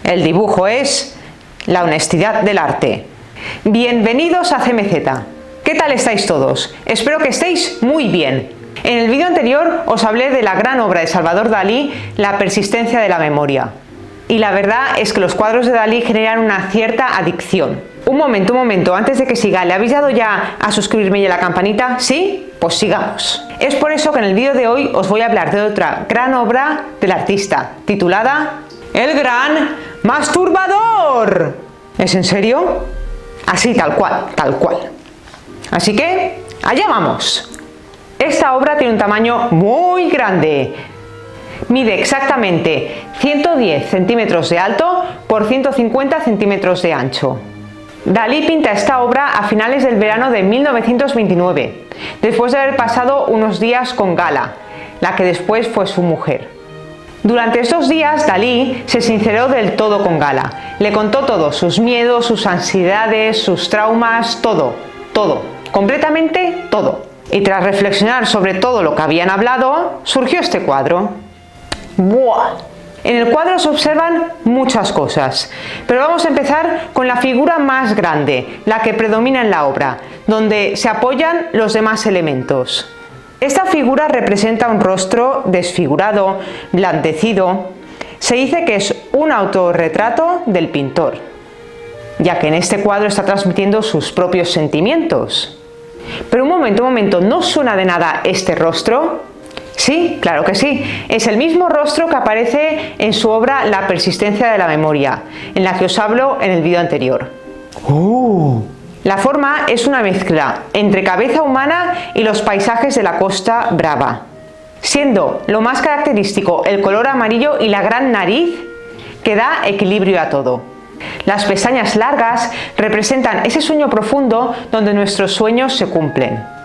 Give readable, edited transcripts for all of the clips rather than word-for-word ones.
El dibujo es la honestidad del arte. Bienvenidos a CMZ. ¿Qué tal estáis todos? Espero que estéis muy bien. En el vídeo anterior os hablé de la gran obra de Salvador Dalí, La persistencia de la memoria. Y la verdad es que los cuadros de Dalí generan una cierta adicción. Un momento, antes de que siga, ¿le habéis dado ya a suscribirme y a la campanita? ¿Sí? Pues sigamos. Es por eso que en el vídeo de hoy os voy a hablar de otra gran obra del artista, titulada El Gran Masturbador. ¿Es en serio? Así, tal cual. Así que, allá vamos. Esta obra tiene un tamaño muy grande. Mide exactamente 110 centímetros de alto por 150 centímetros de ancho. Dalí pinta esta obra a finales del verano de 1929, después de haber pasado unos días con Gala, la que después fue su mujer. Durante estos días, Dalí se sinceró del todo con Gala. Le contó todo, sus miedos, sus ansiedades, sus traumas, todo, completamente todo. Y tras reflexionar sobre todo lo que habían hablado, surgió este cuadro. ¡Buah! En el cuadro se observan muchas cosas, pero vamos a empezar con la figura más grande, la que predomina en la obra, donde se apoyan los demás elementos. Esta figura representa un rostro desfigurado, blandecido. Se dice que es un autorretrato del pintor, ya que en este cuadro está transmitiendo sus propios sentimientos. Pero un momento, ¿no suena de nada este rostro? Sí, claro que sí. Es el mismo rostro que aparece en su obra La persistencia de la memoria, en la que os hablo en el vídeo anterior. La forma es una mezcla entre cabeza humana y los paisajes de la Costa Brava, siendo lo más característico el color amarillo y la gran nariz que da equilibrio a todo. Las pestañas largas representan ese sueño profundo donde nuestros sueños se cumplen.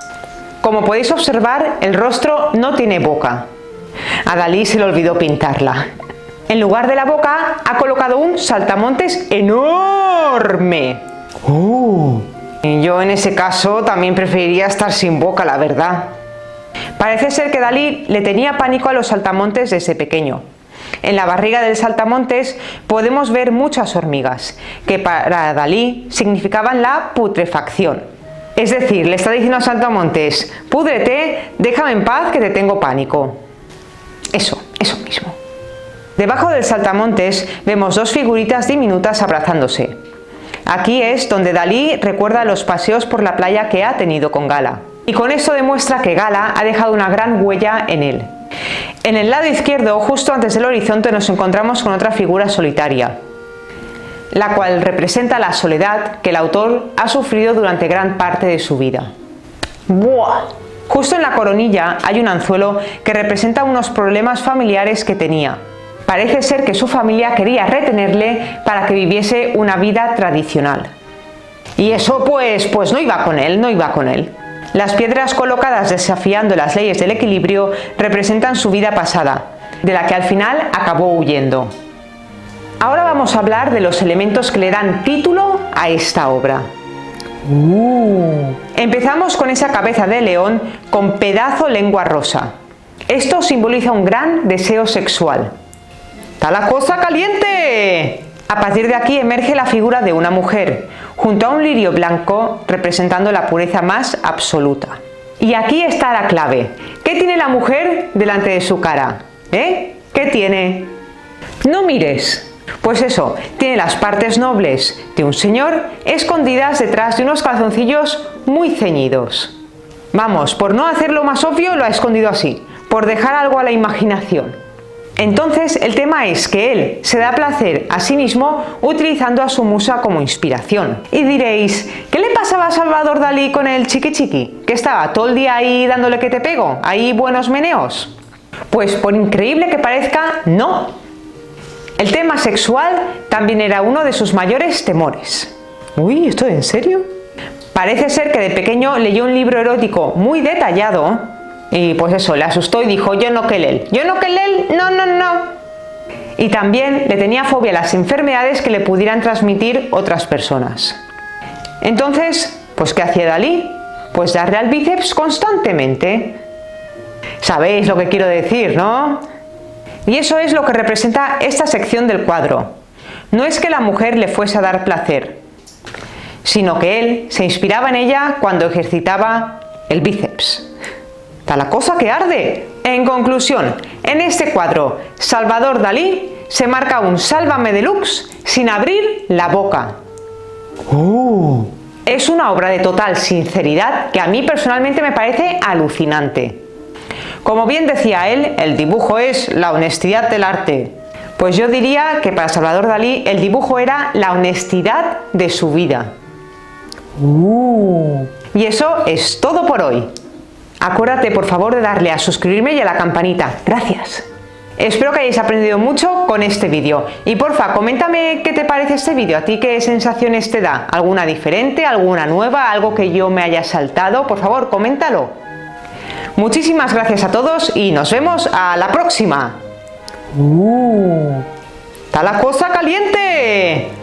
Como podéis observar, el rostro no tiene boca. A Dalí se le olvidó pintarla. En lugar de la boca, ha colocado un saltamontes enorme. Y yo en ese caso también preferiría estar sin boca, la verdad. Parece ser que Dalí le tenía pánico a los saltamontes desde pequeño. En la barriga del saltamontes podemos ver muchas hormigas, que para Dalí significaban la putrefacción. Es decir, le está diciendo al saltamontes: púdrete, déjame en paz que te tengo pánico. Eso mismo. Debajo del saltamontes vemos dos figuritas diminutas abrazándose. Aquí es donde Dalí recuerda los paseos por la playa que ha tenido con Gala. Y con esto demuestra que Gala ha dejado una gran huella en él. En el lado izquierdo, justo antes del horizonte, nos encontramos con otra figura solitaria, la cual representa la soledad que el autor ha sufrido durante gran parte de su vida. ¡Buah! Justo en la coronilla hay un anzuelo que representa unos problemas familiares que tenía. Parece ser que su familia quería retenerle para que viviese una vida tradicional. Y eso pues no iba con él. Las piedras colocadas desafiando las leyes del equilibrio representan su vida pasada, de la que al final acabó huyendo. Ahora vamos a hablar de los elementos que le dan título a esta obra. Empezamos con esa cabeza de león con pedazo lengua rosa. Esto simboliza un gran deseo sexual. ¡Está la cosa caliente! A partir de aquí emerge la figura de una mujer, junto a un lirio blanco representando la pureza más absoluta. Y aquí está la clave. ¿Qué tiene la mujer delante de su cara? ¿Qué tiene? No mires. Pues eso, tiene las partes nobles de un señor escondidas detrás de unos calzoncillos muy ceñidos. Vamos, por no hacerlo más obvio lo ha escondido así, por dejar algo a la imaginación. Entonces el tema es que él se da placer a sí mismo utilizando a su musa como inspiración. Y diréis, ¿qué le pasaba a Salvador Dalí con el chiqui chiqui? ¿Que estaba todo el día ahí dándole que te pego? ¿Ahí buenos meneos? Pues por increíble que parezca, no. El tema sexual también era uno de sus mayores temores. Uy, ¿esto en serio? Parece ser que de pequeño leyó un libro erótico muy detallado y pues eso, le asustó y dijo: yo no que él, no. Y también le tenía fobia a las enfermedades que le pudieran transmitir otras personas. Entonces, pues ¿qué hacía Dalí? Pues darle al bíceps constantemente. Sabéis lo que quiero decir, ¿no? Y eso es lo que representa esta sección del cuadro. No es que la mujer le fuese a dar placer, sino que él se inspiraba en ella cuando ejercitaba el bíceps. ¡Está la cosa que arde! En conclusión, en este cuadro, Salvador Dalí se marca un Sálvame deluxe sin abrir la boca. ¡Oh! Es una obra de total sinceridad que a mí personalmente me parece alucinante. Como bien decía él, el dibujo es la honestidad del arte. Pues yo diría que para Salvador Dalí el dibujo era la honestidad de su vida. Y eso es todo por hoy. Acuérdate por favor de darle a suscribirme y a la campanita. Gracias. Espero que hayáis aprendido mucho con este vídeo. Y porfa, coméntame qué te parece este vídeo. ¿A ti qué sensaciones te da? ¿Alguna diferente? ¿Alguna nueva? ¿Algo que yo me haya saltado? Por favor, coméntalo. Muchísimas gracias a todos y nos vemos a la próxima. ¡Está la cosa caliente!